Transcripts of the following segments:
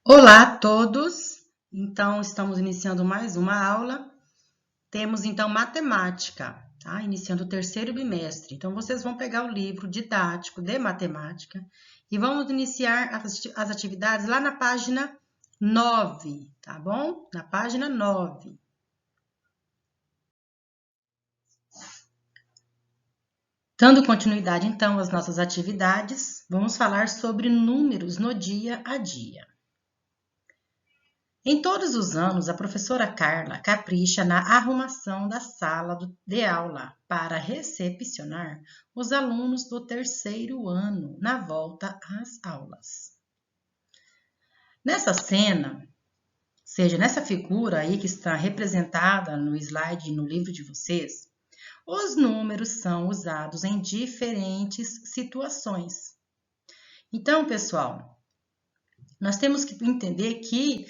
Olá a todos! Então, estamos iniciando mais uma aula. Temos, então, matemática, tá? Iniciando o terceiro bimestre. Então, vocês vão pegar o livro didático de matemática e vamos iniciar as atividades lá na página 9, tá bom? Na página 9. Dando continuidade, então, às nossas atividades, vamos falar sobre números no dia a dia. Em todos os anos, a professora Carla capricha na arrumação da sala de aula para recepcionar os alunos do terceiro ano na volta às aulas. Nessa cena, seja nessa figura aí que está representada no slide e no livro de vocês, os números são usados em diferentes situações. Então, pessoal, nós temos que entender que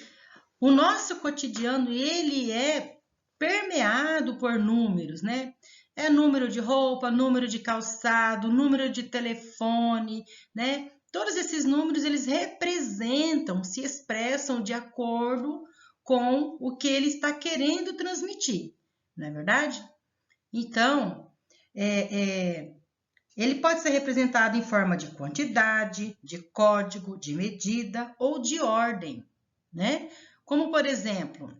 o nosso cotidiano, ele é permeado por números, né? É número de roupa, número de calçado, número de telefone, né? Todos esses números, eles representam, se expressam de acordo com o que ele está querendo transmitir, não é verdade? Então, ele pode ser representado em forma de quantidade, de código, de medida ou de ordem, né? Como, por exemplo,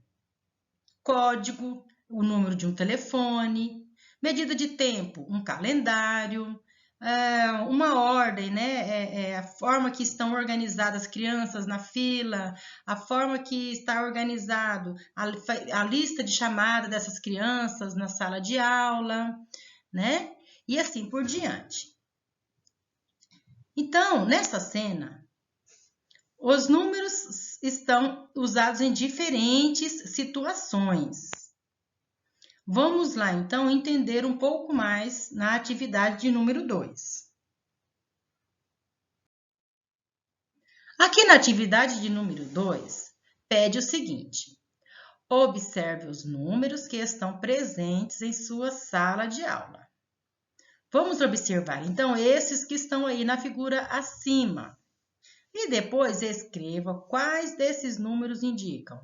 código, o número de um telefone, medida de tempo, um calendário, uma ordem, né? A forma que estão organizadas as crianças na fila, a forma que está organizado a lista de chamada dessas crianças na sala de aula, né? E assim por diante. Então, nessa cena, os números estão usados em diferentes situações. Vamos lá, então, entender um pouco mais na atividade de número 2. Aqui na atividade de número 2, pede o seguinte: observe os números que estão presentes em sua sala de aula. Vamos observar, então, esses que estão aí na figura acima. E depois escreva quais desses números indicam.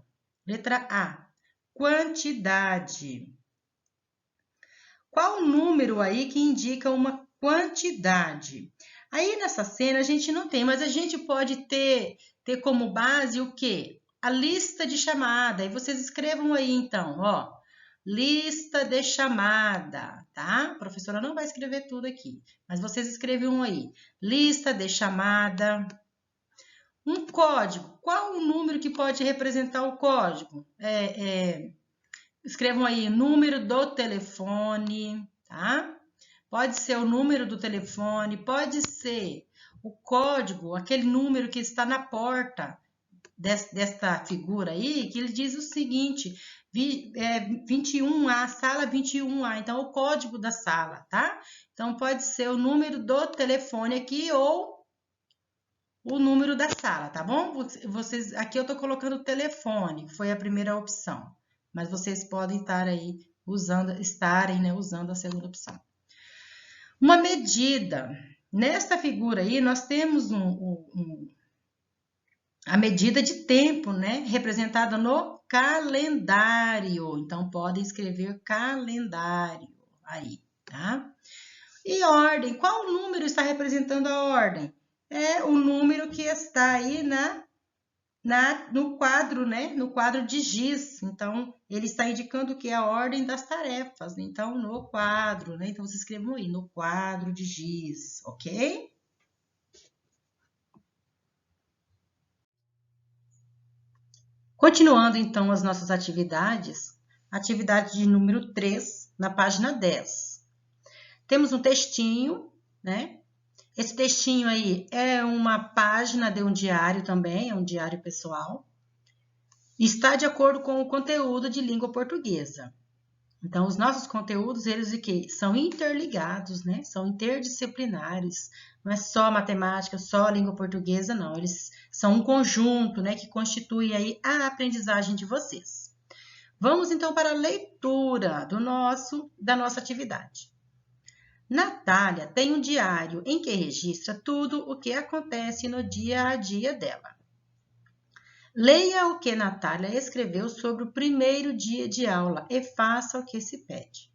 Letra A, quantidade. Qual o número aí que indica uma quantidade? Aí nessa cena a gente não tem, mas a gente pode ter como base o quê? A lista de chamada. E vocês escrevam aí então, ó. Lista de chamada, tá? A professora não vai escrever tudo aqui, mas vocês escrevam aí. Lista de chamada. Um código. Qual o número que pode representar o código? Escrevam aí número do telefone, tá? Pode ser o número do telefone, pode ser o código, aquele número que está na porta desta figura aí, que ele diz o seguinte, 21A, sala 21A, então o código da sala, tá? Então pode ser o número do telefone aqui ou o número da sala, tá bom? Vocês, aqui eu tô colocando o telefone, foi a primeira opção, mas vocês podem estar aí usando a segunda opção. Uma medida. Nesta figura aí, nós temos a medida de tempo, né? Representada no calendário. Então, podem escrever calendário aí, tá? E ordem. Qual número está representando a ordem? É o número que está aí no quadro, né? No quadro de giz. Então, ele está indicando que é a ordem das tarefas. Então, no quadro, né? Então, vocês escrevam aí, no quadro de giz, ok? Continuando, então, as nossas atividades. Atividade de número 3, na página 10. Temos um textinho, né? Esse textinho aí é uma página de um diário também, é um diário pessoal. Está de acordo com o conteúdo de língua portuguesa. Então, os nossos conteúdos, eles são interligados, né? São interdisciplinares. Não é só matemática, só língua portuguesa, não. Eles são um conjunto, né? Que constitui aí a aprendizagem de vocês. Vamos, então, para a leitura da nossa atividade. Natália tem um diário em que registra tudo o que acontece no dia a dia dela. Leia o que Natália escreveu sobre o primeiro dia de aula e faça o que se pede.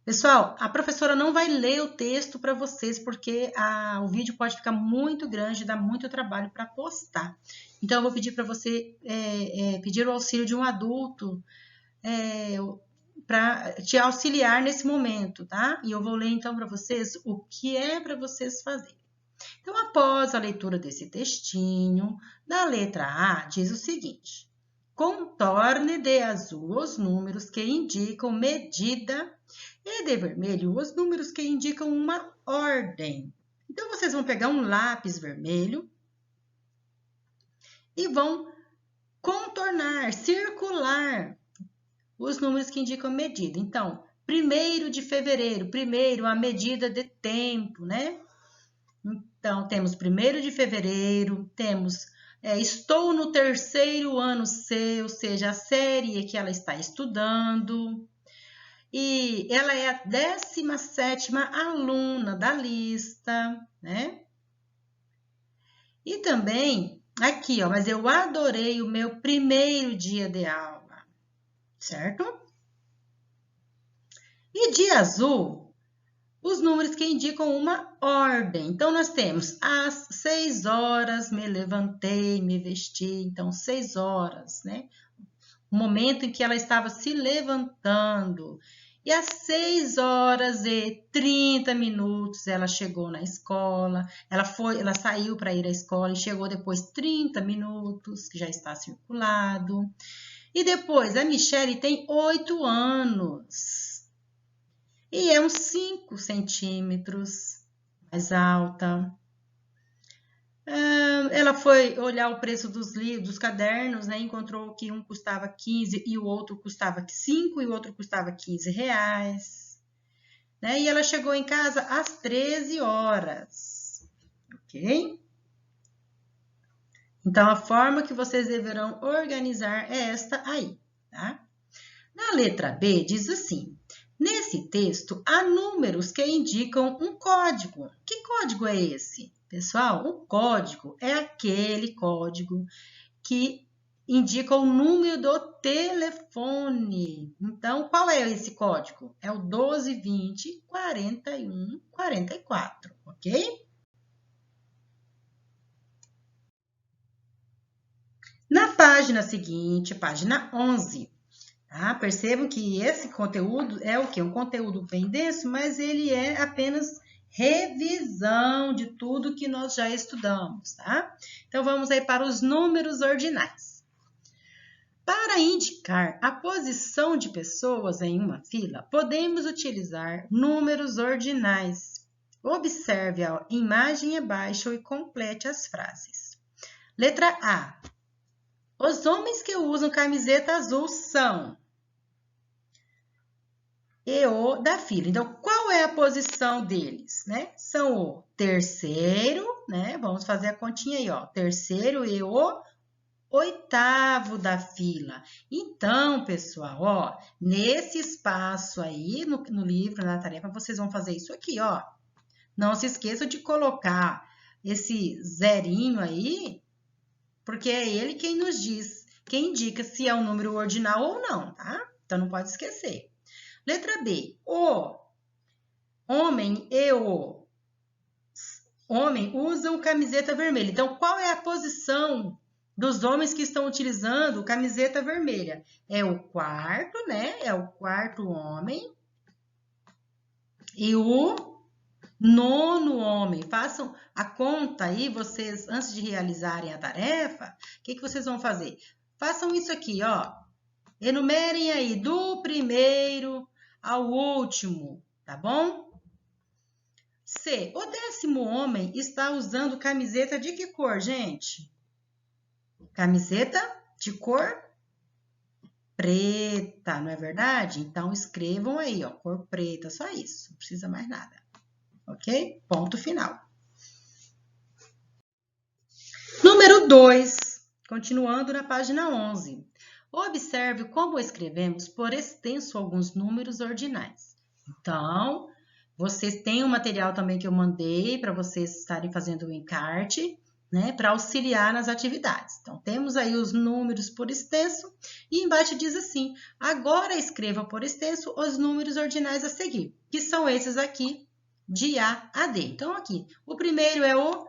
Pessoal, a professora não vai ler o texto para vocês, porque o vídeo pode ficar muito grande, dá muito trabalho para postar. Então, eu vou pedir para você pedir o auxílio de um adulto para te auxiliar nesse momento, tá? E eu vou ler então para vocês o que é para vocês fazerem. Então, após a leitura desse textinho, na letra A, diz o seguinte: contorne de azul os números que indicam medida e de vermelho os números que indicam uma ordem. Então, vocês vão pegar um lápis vermelho e vão contornar, circular os números que indicam medida. Então, 1º de fevereiro, primeiro a medida de tempo, né? Então, temos 1º de fevereiro, temos estou no 3º ano C, ou seja, a série que ela está estudando. E ela é a 17ª aluna da lista, né? E também, aqui, ó, mas eu adorei o meu primeiro dia de aula, certo? E de azul, os números que indicam uma ordem. Então, nós temos às 6 horas, me levantei, me vesti. Então, 6 horas, né? O momento em que ela estava se levantando. E às 6 horas e 30 minutos ela chegou na escola. Ela saiu para ir à escola e chegou depois 30 minutos, que já está circulado. E depois, a Michele tem 8 anos. E é uns 5 centímetros mais alta. Ela foi olhar o preço dos livros, dos cadernos, né? Encontrou que um custava 15 e o outro custava 5 e o outro custava 15 reais. Né? E ela chegou em casa às 13 horas. Ok? Então, a forma que vocês deverão organizar é esta aí, tá? Na letra B, diz assim: nesse texto, há números que indicam um código. Que código é esse? Pessoal, o código é aquele código que indica o número do telefone. Então, qual é esse código? É o 1220 41 44, ok? Na página seguinte, página 11, tá? Percebam que esse conteúdo é o quê? Um conteúdo bem denso, mas ele é apenas revisão de tudo que nós já estudamos, tá? Então, vamos aí para os números ordinais. Para indicar a posição de pessoas em uma fila, podemos utilizar números ordinais. Observe a imagem abaixo e complete as frases. Letra A. Os homens que usam camiseta azul são e o da fila. Então, qual é a posição deles, né? São o 3º, né? Vamos fazer a continha aí, ó. 3º e o 8º da fila. Então, pessoal, ó, nesse espaço aí, no livro, na tarefa, vocês vão fazer isso aqui, ó. Não se esqueçam de colocar esse zerinho aí, porque é ele quem nos diz, quem indica se é um número ordinal ou não, tá? Então, não pode esquecer. Letra B. O homem e o homem usam camiseta vermelha. Então, qual é a posição dos homens que estão utilizando camiseta vermelha? É o 4º, né? É o 4º homem e o 9º homem. Façam a conta aí, vocês, antes de realizarem a tarefa, o que vocês vão fazer? Façam isso aqui, ó. Enumerem aí do primeiro ao último, tá bom? C. O 10º homem está usando camiseta de que cor, gente? Camiseta de cor preta, não é verdade? Então, escrevam aí, ó, cor preta, só isso, não precisa mais nada, ok? Ponto final. Número 2, continuando na página 11. Observe como escrevemos por extenso alguns números ordinais. Então, vocês têm um material também que eu mandei para vocês estarem fazendo o encarte. né, para auxiliar nas atividades. Então, temos aí os números por extenso e embaixo diz assim, agora escreva por extenso os números ordinais a seguir, que são esses aqui de A a D. Então, aqui, o primeiro é o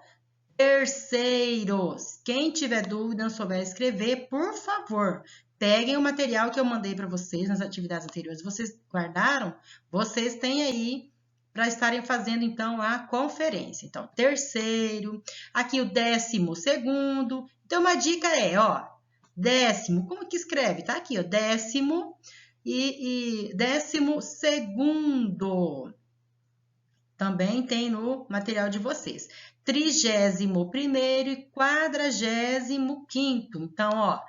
terceiros. Quem tiver dúvida, não souber escrever, por favor, peguem o material que eu mandei para vocês nas atividades anteriores. Vocês guardaram? Vocês têm aí para estarem fazendo, então, a conferência. Então, terceiro, aqui o 12º. Então, uma dica é, ó, décimo, como que escreve? Tá aqui, ó, décimo e 12º. Também tem no material de vocês. 31º e 45º. Então, ó,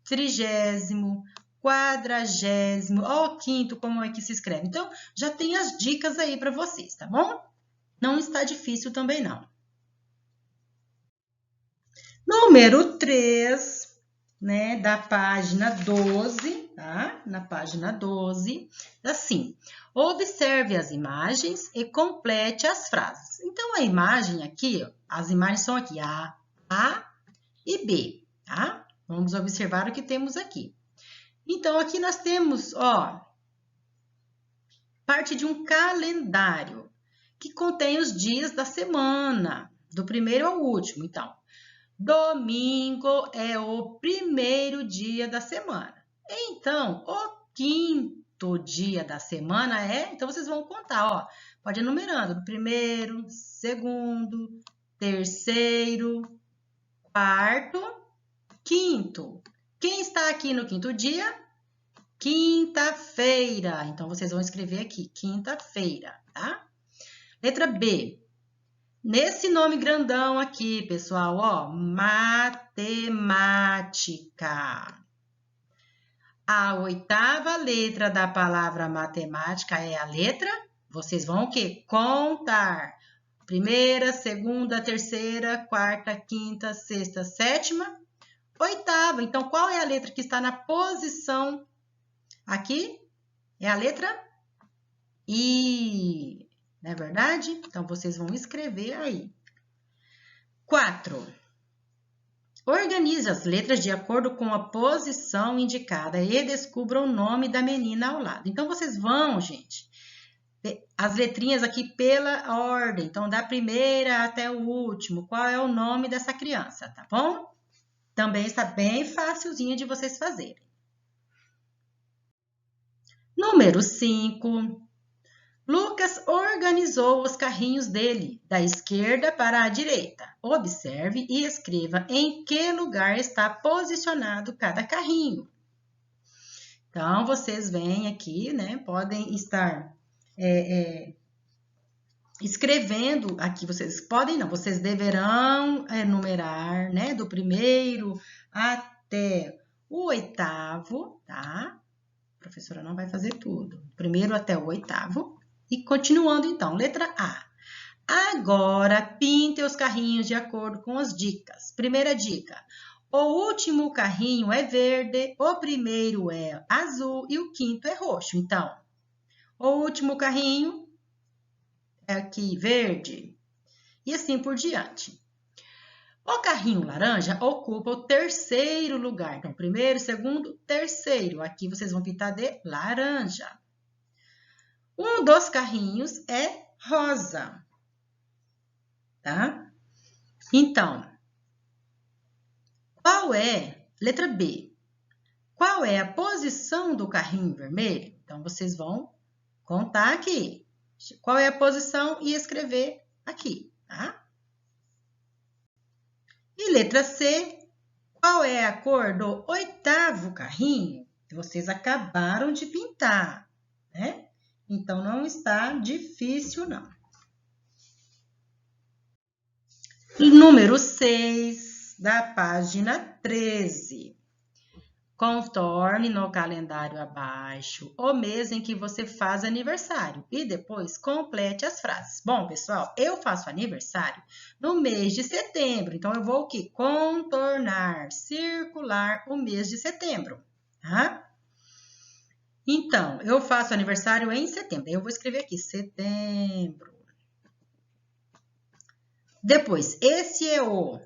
30º, 40º, ó, o quinto, como é que se escreve. Então, já tem as dicas aí para vocês, tá bom? Não está difícil também, não. Número 3, né, da página 12, tá? Na página 12, assim, observe as imagens e complete as frases. Então, a imagem aqui, ó, as imagens são aqui, A e B, tá? Vamos observar o que temos aqui. Então, aqui nós temos, ó, parte de um calendário que contém os dias da semana, do primeiro ao último. Então, domingo é o primeiro dia da semana. Então, o quinto dia da semana é... Então, vocês vão contar, ó. Pode ir numerando. Primeiro, segundo, terceiro, quarto, quinto. Quem está aqui no quinto dia? Quinta-feira. Então, vocês vão escrever aqui, quinta-feira, tá? Letra B. Nesse nome grandão aqui, pessoal, ó, matemática. A 8ª letra da palavra matemática é a letra, vocês vão o quê? Contar. Primeira, segunda, terceira, quarta, quinta, sexta, sétima, 8ª. Então, qual é a letra que está na posição aqui? É a letra I. Não é verdade? Então, vocês vão escrever aí. 4. Organize as letras de acordo com a posição indicada e descubra o nome da menina ao lado. Então, vocês vão, gente, as letrinhas aqui pela ordem. Então, da primeira até o último. Qual é o nome dessa criança, tá bom? Também está bem facilzinho de vocês fazerem. Número 5. Lucas organizou os carrinhos dele, da esquerda para a direita. Observe e escreva em que lugar está posicionado cada carrinho. Então, vocês vêm aqui, né? Podem estar escrevendo aqui. Vocês podem não, vocês deverão numerar, né? Do primeiro até o 8º, tá? A professora não vai fazer tudo. Primeiro até o 8º. E continuando, então, letra A. Agora, pinte os carrinhos de acordo com as dicas. Primeira dica. O último carrinho é verde, o primeiro é azul e o quinto é roxo. Então, o último carrinho é aqui verde. E assim por diante. O carrinho laranja ocupa o terceiro lugar. Então, primeiro, segundo, terceiro. Aqui vocês vão pintar de laranja. Um dos carrinhos é rosa, tá? Então, qual é, letra B, qual é a posição do carrinho vermelho? Então, vocês vão contar aqui. Qual é a posição e escrever aqui, tá? E letra C, qual é a cor do 8º carrinho que vocês acabaram de pintar, né? Então, não está difícil, não. Número 6, da página 13. Contorne no calendário abaixo o mês em que você faz aniversário e depois complete as frases. Bom, pessoal, eu faço aniversário no mês de setembro. Então, eu vou o quê? Contornar, circular o mês de setembro, tá? Então, eu faço aniversário em setembro. Eu vou escrever aqui, setembro. Depois, esse é o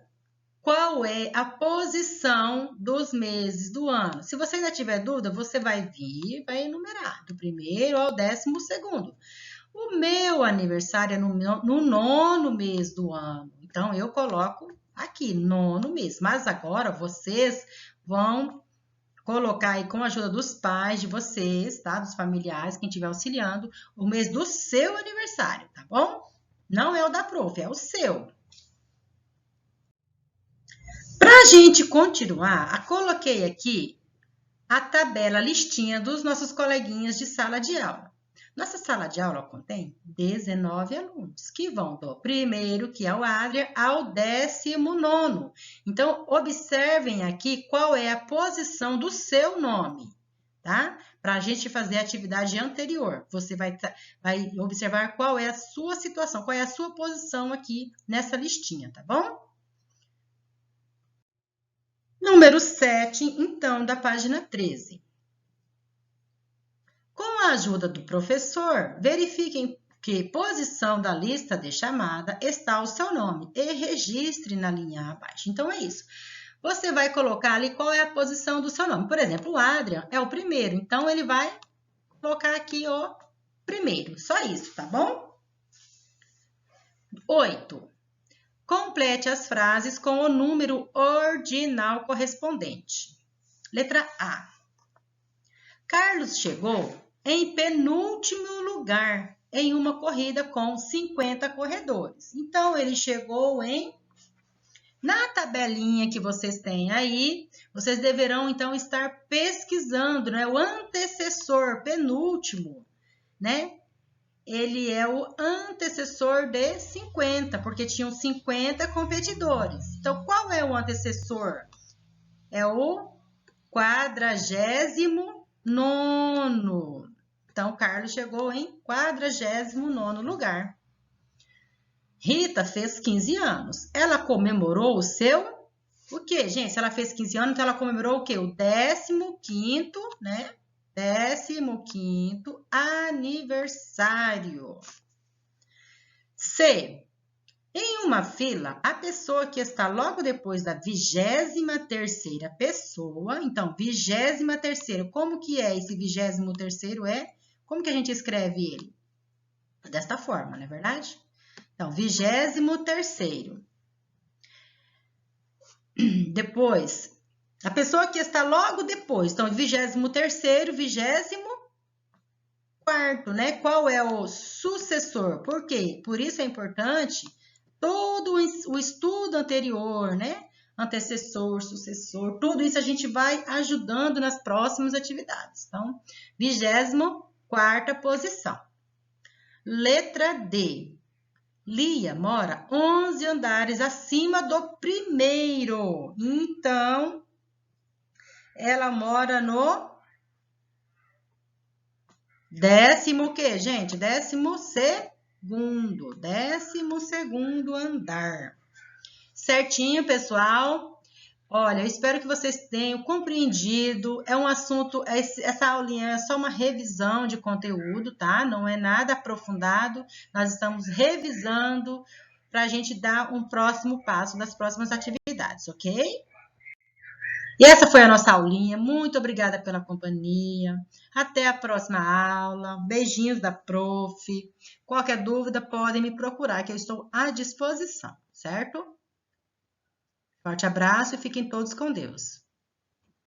qual é a posição dos meses do ano. Se você ainda tiver dúvida, você vai vir, vai enumerar, do primeiro ao 12º. O meu aniversário é no 9º mês do ano. Então, eu coloco aqui, 9º mês. Mas agora, vocês vão colocar aí com a ajuda dos pais de vocês, tá? Dos familiares, quem estiver auxiliando, o mês do seu aniversário, tá bom? Não é o da prof, é o seu. Para a gente continuar, coloquei aqui a tabela, a listinha dos nossos coleguinhas de sala de aula. Nossa sala de aula contém 19 alunos, que vão do primeiro, que é o Adrian, ao 19º. Então, observem aqui qual é a posição do seu nome, tá? Para a gente fazer a atividade anterior. Você vai observar qual é a sua situação, qual é a sua posição aqui nessa listinha, tá bom? Número 7, então, da página 13. Com a ajuda do professor, verifiquem que posição da lista de chamada está o seu nome e registre na linha abaixo. Então, é isso. Você vai colocar ali qual é a posição do seu nome. Por exemplo, o Adrian é o primeiro, então ele vai colocar aqui o primeiro. Só isso, tá bom? 8. Complete as frases com o número ordinal correspondente. Letra A. Carlos chegou em penúltimo lugar em uma corrida com 50 corredores. Então, ele chegou na tabelinha que vocês têm aí, vocês deverão, então, estar pesquisando, né? O antecessor, penúltimo, né? Ele é o antecessor de 50, porque tinham 50 competidores. Então, qual é o antecessor? É o 49º. Então, Carlos chegou em 49º lugar. Rita fez 15 anos. Ela comemorou o seu... O quê, gente? Se ela fez 15 anos, então ela comemorou o quê? O 15º, né? 15º aniversário. C. Em uma fila, a pessoa que está logo depois da 23ª pessoa, então, 23º, como que é esse 23º? Como que a gente escreve ele? Desta forma, não é verdade? Então, 23º. Depois, a pessoa que está logo depois, então, 23º, 24º, né? Qual é o sucessor? Por quê? Por isso é importante todo o estudo anterior, né? Antecessor, sucessor, tudo isso a gente vai ajudando nas próximas atividades. Então, 24ª posição. Letra D. Lia mora 11 andares acima do primeiro. Então, ela mora no 10º o quê, gente? 12º andar. Certinho, pessoal? Olha, eu espero que vocês tenham compreendido. É um assunto, essa aulinha é só uma revisão de conteúdo, tá? Não é nada aprofundado. Nós estamos revisando para a gente dar um próximo passo das próximas atividades, ok? E essa foi a nossa aulinha. Muito obrigada pela companhia. Até a próxima aula. Beijinhos da prof. Qualquer dúvida, podem me procurar, que eu estou à disposição, certo? Forte abraço e fiquem todos com Deus.